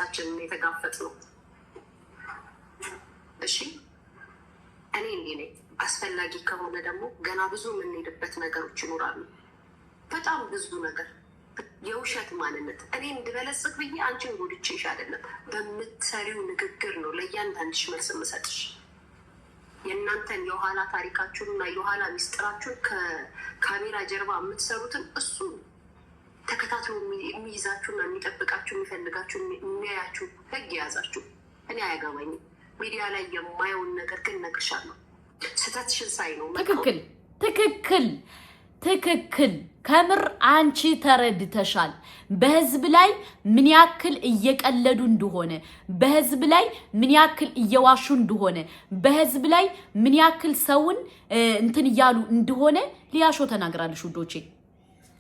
ማንነታችንን የተጋፈጥነው። እሺ እኔ እንዲህ ነኝ። አስፈላጊ ከሆነ ደግሞ ገና ብዙ የምንሄድበት ነገሮች ይኖራሉ። በጣም ብዙ ነገር የውሸት ማንነት እኔ እንድበለጽግ ብዬ አንቺን ጎድቼሽ አይደለም፣ በምትሰሪው ንግግር ነው ለእያንዳንድሽ መልስ የምሰጥሽ። የእናንተን የኋላ ታሪካችሁን እና የኋላ ሚስጥራችሁን ከካሜራ ጀርባ የምትሰሩትን እሱ ተከታትሎ የሚይዛችሁና የሚጠብቃችሁ የሚፈልጋችሁ የሚያያችሁ ህግ የያዛችሁ። እኔ አያገባኝም። ሚዲያ ላይ የማየውን ነገር ግን እነግርሻለሁ። ስህተትሽን ሳይ ነው። ትክክል ከምር አንቺ ተረድተሻል። በህዝብ ላይ ምን ያክል እየቀለዱ እንደሆነ፣ በህዝብ ላይ ምን ያክል እየዋሹ እንደሆነ፣ በህዝብ ላይ ምን ያክል ሰውን እንትን እያሉ እንደሆነ ሊያሾ ተናግራለሽ ውዶቼ።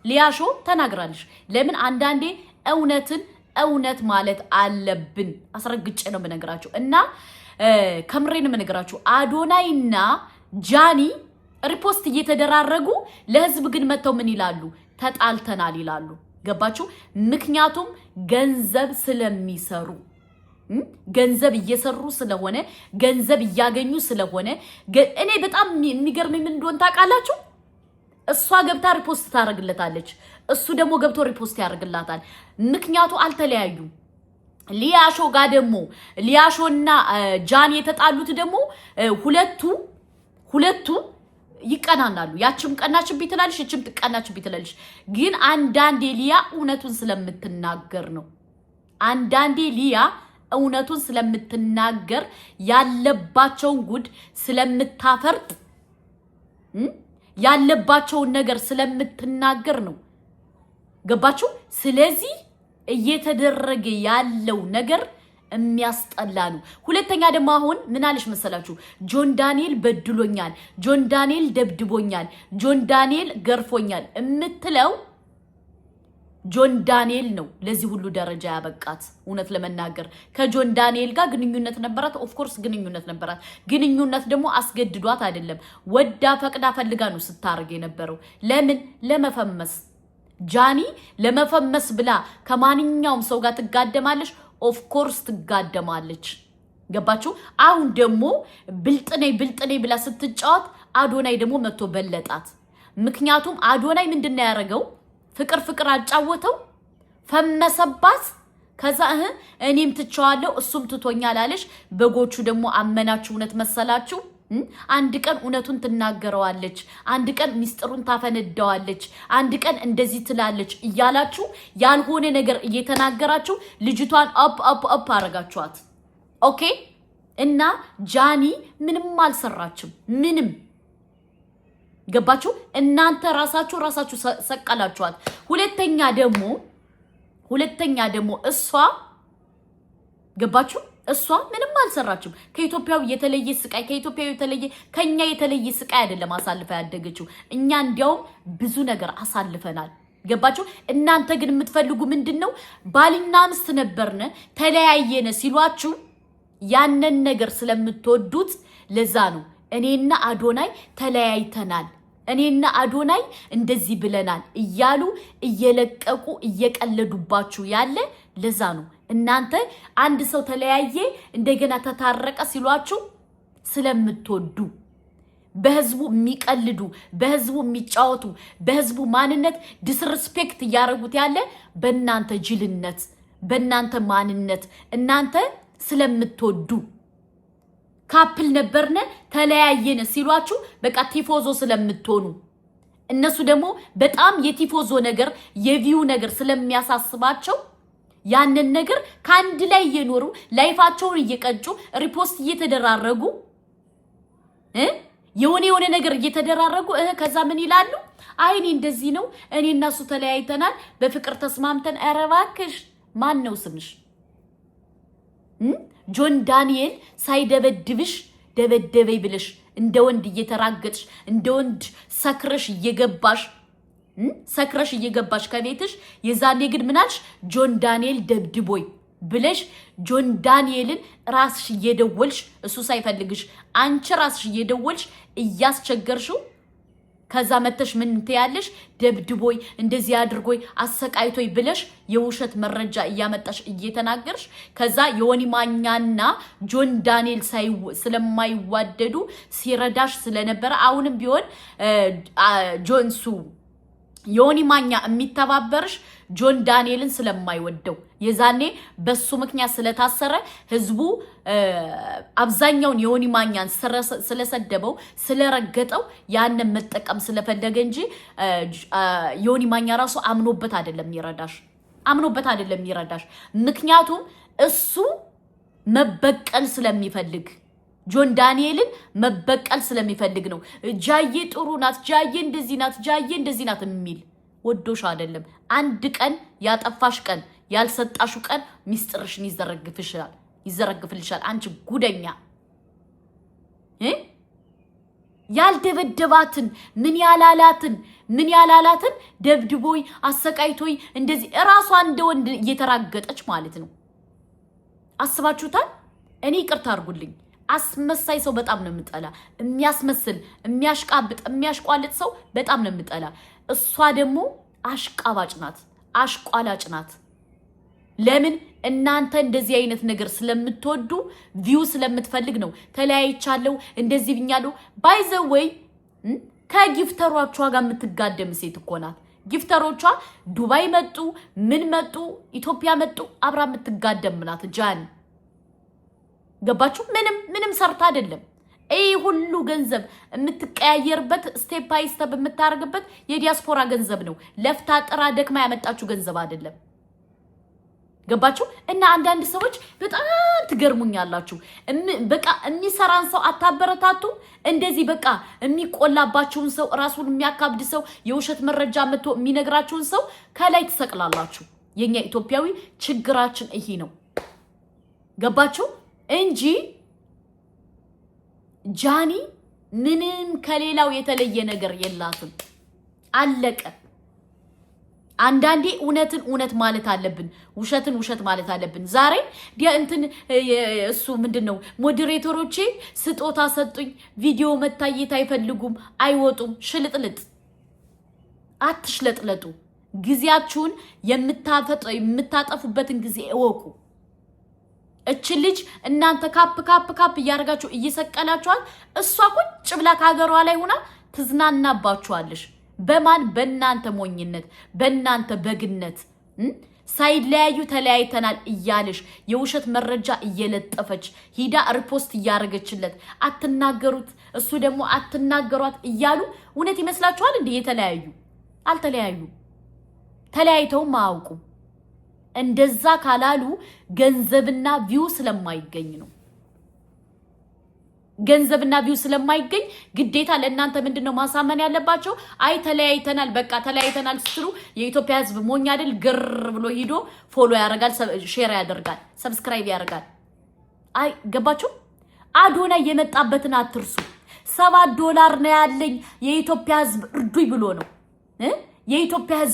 ሊያሾ ተናግራለሽ። ለምን አንዳንዴ እውነት ማለት አለብን። አስረግጬ ነው የምነግራችሁ እና ከምሬ ነው የምነግራችሁ። አዶናይና ጃኒ ሪፖስት እየተደራረጉ ለህዝብ ግን መተው ምን ይላሉ? ተጣልተናል ይላሉ። ገባችሁ? ምክንያቱም ገንዘብ ስለሚሰሩ ገንዘብ እየሰሩ ስለሆነ ገንዘብ እያገኙ ስለሆነ እኔ በጣም የሚገርመኝ ምን እንደሆነ ታውቃላችሁ? እሷ ገብታ ሪፖስት ታደርግለታለች፣ እሱ ደግሞ ገብቶ ሪፖስት ያደርግላታል። ምክንያቱ አልተለያዩም። ሊያሾ ጋር ደግሞ ሊያሾና ጃኒ የተጣሉት ደግሞ ሁለቱ ይቀናናሉ። ያችም ቀናችብኝ ትላለች፣ እችም ትቀናችብኝ ትላለች። ግን አንዳንዴ ሊያ እውነቱን ስለምትናገር ነው። አንዳንዴ ሊያ እውነቱን ስለምትናገር ያለባቸውን ጉድ ስለምታፈርጥ ያለባቸውን ነገር ስለምትናገር ነው። ገባችሁ? ስለዚህ እየተደረገ ያለው ነገር የሚያስጠላ ነው። ሁለተኛ ደግሞ አሁን ምን አለሽ መሰላችሁ? ጆን ዳንኤል በድሎኛል፣ ጆን ዳንኤል ደብድቦኛል፣ ጆን ዳንኤል ገርፎኛል የምትለው ጆን ዳንኤል ነው ለዚህ ሁሉ ደረጃ ያበቃት። እውነት ለመናገር ከጆን ዳንኤል ጋር ግንኙነት ነበራት። ኦፍ ኮርስ ግንኙነት ነበራት። ግንኙነት ደግሞ አስገድዷት አይደለም፣ ወዳ ፈቅዳ ፈልጋ ነው ስታርግ የነበረው። ለምን? ለመፈመስ። ጃኒ ለመፈመስ ብላ ከማንኛውም ሰው ጋር ትጋደማለች። ኦፍ ኮርስ ትጋደማለች። ገባችሁ? አሁን ደግሞ ብልጥኔ ብላ ስትጫወት አዶናይ ደግሞ መጥቶ በለጣት። ምክንያቱም አዶናይ ምንድነው ያደረገው? ፍቅር አጫወተው፣ ፈመሰባት። ከዛ እኔም ትቸዋለሁ እሱም ትቶኛል አለሽ። በጎቹ ደግሞ አመናችሁ። እውነት መሰላችሁ? አንድ ቀን እውነቱን ትናገረዋለች፣ አንድ ቀን ሚስጥሩን ታፈነዳዋለች፣ አንድ ቀን እንደዚህ ትላለች እያላችሁ ያልሆነ ነገር እየተናገራችሁ ልጅቷን አፕ አረጋችኋት። ኦኬ። እና ጃኒ ምንም አልሰራችም። ምንም ገባችሁ? እናንተ ራሳችሁ ሰቀላችኋት። ሁለተኛ ደግሞ እሷ ገባችሁ? እሷ ምንም አልሰራችም። ከኢትዮጵያው የተለየ ስቃይ ከኛ የተለየ ስቃይ አይደለም አሳልፈ ያደገችው። እኛ እንዲያውም ብዙ ነገር አሳልፈናል። ገባችሁ? እናንተ ግን የምትፈልጉ ምንድነው? ባልና ሚስት ነበርነ ተለያየነ ሲሏችሁ ያንን ነገር ስለምትወዱት ለዛ ነው እኔና አዶናይ ተለያይተናል፣ እኔና አዶናይ እንደዚህ ብለናል እያሉ እየለቀቁ እየቀለዱባችሁ ያለ ለዛ ነው። እናንተ አንድ ሰው ተለያየ እንደገና ተታረቀ ሲሏችሁ ስለምትወዱ በህዝቡ የሚቀልዱ በህዝቡ የሚጫወቱ በህዝቡ ማንነት ዲስሪስፔክት እያደረጉት ያለ በእናንተ ጅልነት በእናንተ ማንነት እናንተ ስለምትወዱ ካፕል ነበርነ ተለያየነ ሲሏችሁ በቃ ቲፎዞ ስለምትሆኑ እነሱ ደግሞ በጣም የቲፎዞ ነገር የቪው ነገር ስለሚያሳስባቸው ያንን ነገር ካንድ ላይ እየኖሩ ላይፋቸውን እየቀጩ ሪፖስት እየተደራረጉ የሆነ ነገር እየተደራረጉ ከዛ ምን ይላሉ? አይኔ እንደዚህ ነው እኔና እሱ ተለያይተናል በፍቅር ተስማምተን። ኧረ እባክሽ ማን ነው ስምሽ? ጆን ዳንኤል ሳይደበድብሽ ደበደበይ ብለሽ እንደ ወንድ እየተራገጥሽ እንደ ወንድ ሰክረሽ እየገባሽ ከቤትሽ የዛኔ ግን ምናልሽ? ጆን ዳንኤል ደብድቦይ ብለሽ ጆን ዳንኤልን ራስሽ እየደወልሽ እሱ ሳይፈልግሽ አንቺ ራስሽ እየደወልሽ እያስቸገርሽው ከዛ መተሽ ምን ትያለሽ? ደብድቦይ እንደዚህ አድርጎይ አሰቃይቶይ ብለሽ የውሸት መረጃ እያመጣሽ እየተናገርሽ ከዛ ዮኒ ማኛና ጆን ዳንኤል ስለማይዋደዱ ሲረዳሽ ስለነበረ አሁንም ቢሆን ጆንሱ ዮኒ ማኛ የሚተባበርሽ ጆን ዳንኤልን ስለማይወደው የዛኔ በሱ ምክንያት ስለታሰረ ህዝቡ አብዛኛውን ዮኒ ማኛን ስለሰደበው ስለረገጠው ያንን መጠቀም ስለፈለገ እንጂ ዮኒ ማኛ ራሱ አምኖበት አይደለም ይረዳሽ ምክንያቱም እሱ መበቀል ስለሚፈልግ ጆን ዳንኤልን መበቀል ስለሚፈልግ ነው። ጃዬ ጥሩ ናት፣ ጃዬ እንደዚህ ናት የሚል ወዶሽ አይደለም። አንድ ቀን ያጠፋሽ ቀን ያልሰጣሹ ቀን ሚስጥርሽን ይዘረግፍልሻል። አንቺ ጉደኛ ያልደበደባትን ምን ያላላትን ደብድቦይ አሰቃይቶይ እንደዚህ እራሷ እንደ ወንድ እየተራገጠች ማለት ነው። አስባችሁታል? እኔ ይቅርታ አድርጉልኝ። አስመሳይ ሰው በጣም ነው የምጠላ። የሚያስመስል የሚያሽቋልጥ ሰው በጣም ነው የምጠላ። እሷ ደግሞ አሽቃባጭ ናት፣ አሽቋላጭ ናት። ለምን እናንተ እንደዚህ አይነት ነገር ስለምትወዱ ቪው ስለምትፈልግ ነው። ተለያይቻለሁ እንደዚህ ብኛለሁ ባይዘወይ ከጊፍተሮቿ ጋር የምትጋደም ሴት እኮ ናት። ጊፍተሮቿ ዱባይ መጡ፣ ምን መጡ፣ ኢትዮጵያ መጡ፣ አብራ የምትጋደም ናት። ጃን ገባችሁ? ምንም ሰርታ አይደለም። ሁሉ ገንዘብ የምትቀያየርበት ስቴፕ ባይ ስቴፕ የምታርግበት የዲያስፖራ ገንዘብ ነው። ለፍታ ጥራ ደክማ ያመጣችሁ ገንዘብ አይደለም። ገባችሁ? እና አንዳንድ ሰዎች በጣም ትገርሙኛላችሁ። በቃ የሚሰራን ሰው አታበረታቱ። እንደዚህ በቃ የሚቆላባችሁን ሰው ራሱን የሚያካብድ ሰው የውሸት መረጃ መጥቶ የሚነግራችሁን ሰው ከላይ ትሰቅላላችሁ። የኛ ኢትዮጵያዊ ችግራችን ይሄ ነው። ገባችሁ? እንጂ ጃኒ ምንም ከሌላው የተለየ ነገር የላትም። አለቀ። አንዳንዴ እውነት ማለት አለብን፣ ውሸትን ውሸት ማለት አለብን። ዛሬ እሱ ምንድነው ሞዴሬተሮቼ ስጦታ ሰጡኝ፣ ቪዲዮ መታየት አይፈልጉም፣ አይወጡም። ሽልጥልጥ አትሽለጥለጡ። ጊዜያችሁን የምታጠፉበትን ጊዜ እወቁ። እቺ ልጅ እናንተ ካፕ እያደረጋችሁ እየሰቀላችኋል። እሷ ቁጭ ብላ ከሀገሯ ላይ ሆና ትዝናናባችኋለሽ። በማን? በእናንተ ሞኝነት፣ በእናንተ በግነት ሳይለያዩ ተለያይተናል እያለሽ የውሸት መረጃ እየለጠፈች ሂዳ ሪፖስት እያደረገችለት አትናገሩት፣ እሱ ደግሞ አትናገሯት እያሉ እውነት ይመስላችኋል እንዴ? የተለያዩ አልተለያዩ፣ ተለያይተውም አያውቁም። እንደዛ ካላሉ ገንዘብና ቪው ስለማይገኝ ነው። ገንዘብና ቪው ስለማይገኝ ግዴታ ለእናንተ ምንድነው ማሳመን ያለባቸው? አይ ተለያይተናል፣ በቃ ተለያይተናል ስትሉ የኢትዮጵያ ሕዝብ ሞኝ አይደል? ግር ብሎ ሂዶ ፎሎ ያደርጋል፣ ሼር ያደርጋል፣ ሰብስክራይብ ያደርጋል። አይ ገባችሁ? አዶናይ የመጣበትን አትርሱ። $7 ነው ያለኝ የኢትዮጵያ ሕዝብ እርዱኝ ብሎ ነው የኢትዮጵያ ሕዝብ